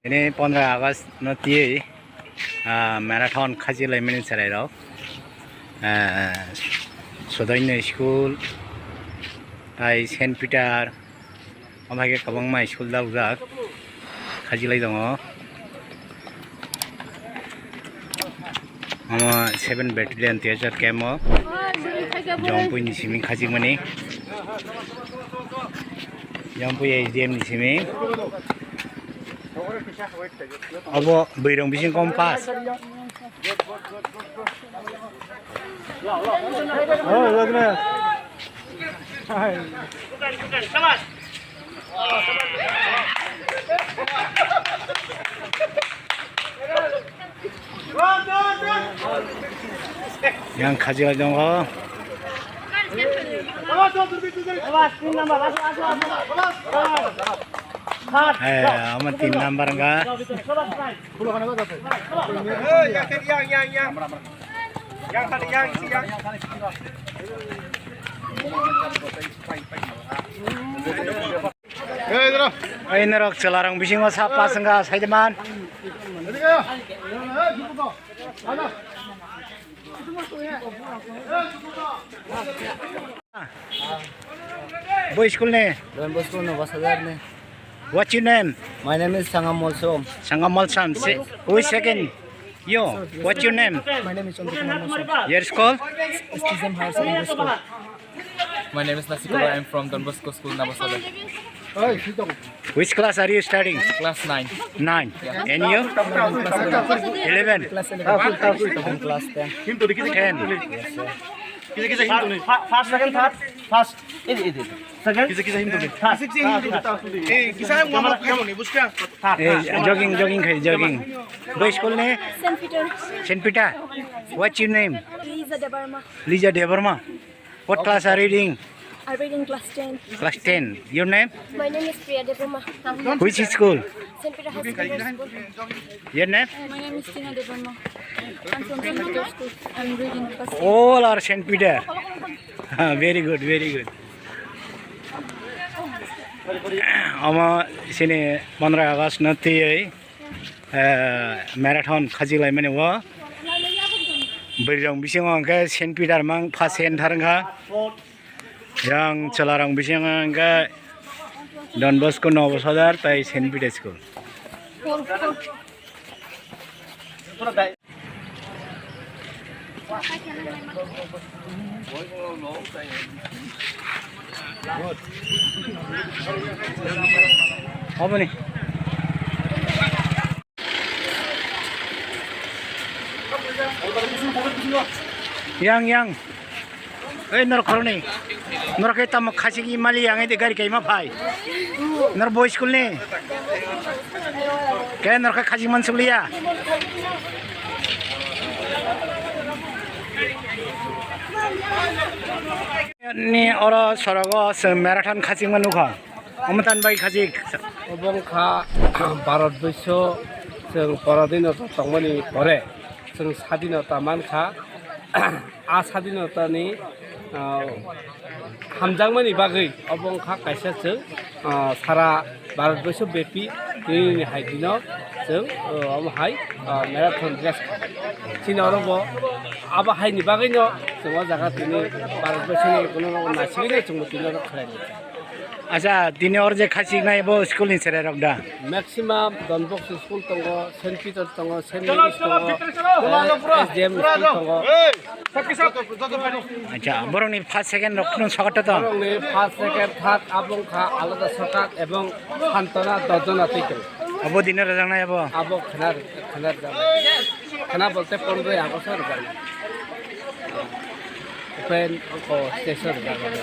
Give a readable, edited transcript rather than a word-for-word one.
Ini 15 Agust nanti marathon kaji lain cerai rau. Sodainya school, tai Saint Peter, amai ke kabang mai school dah uzak kaji lain dong. Ama 7 battalion tiada kemo. Jampu ini sini kaji mana? Jampu SDM ini sini. Abo berong bising kompas. Oh, lagna. Hai. Bukan, sabar. Yang kaji lagi dong. Amat 3 number enggak? Ini rok celarang bising mas apa enggak saya teman? Boy school ne? Don Bosco Novasazar ne. What's your name? My name is Sangam Molsom. Sangam Molsom. Who is second? You. What's your name? My name is Chandra Molsom. Your school? STM Higher Secondary School. My name is Nasikola. I'm from Don Bosco School, Navasada. Which class are you studying? Class 9. 9. Yeah. And you? 11. Class 11. I'm class 10. 10. First, second, third. First. Second. Jogging. Which school name? Saint Peter. Saint Peter. What's your name? Lisa Debarma. Lisa Debarma. What class are you reading? I read in class 10. Class 10. Your name? My name is Priya Debarma. Which school? Saint Peter High Secondary School. Your name? My name is Tina Debarma. I'm from Saint Peter School. I'm reading class 10. All are Saint Peter. Very good, very good. Ama sini 15 Agust nanti marathon kaji lai mana wa berjang bising angka Saint Peter mang pasien tharangka yang celarang bising angka Don Bosco Novasazar tai Saint Peter School. Apa nih? Yang. Nor kalau nih, nor kita mau kasih imali yang itu gari kayak apa? Nor boy school nih, kayak nor kasih masuk liya. Ni orang sorogo marathon kasih manuka, amatan bayi kasih. 어벙카 바로 부서 정 버라디노 동문이 버래 정 사디노 따만카 아 사디노 따니 함장만이 바의 어벙카 가셔서 사라 바로부서 베피 이 하이디노 정 하이 마라톤 드레스 지나로 뭐 아바 하이니 바의노 정와 자가 드니 바로부서 কোনো 나시기네 정모 드니로 그래요. Asa dini orje kasih ngai bo school ni cerai rok dah. Maximum Don Bosco School tongo, Saint Peter tongo, Saint Mary's tongo, SDM School tongo. Acha, borong ni first second rok pun sokat tu. Borong ni first second third abong kha alada sokat ebong hantona dojona tiko. Abo dini rajang nai abo. Abo khanar khana bolte 15 August ar jana. Open ko station jana.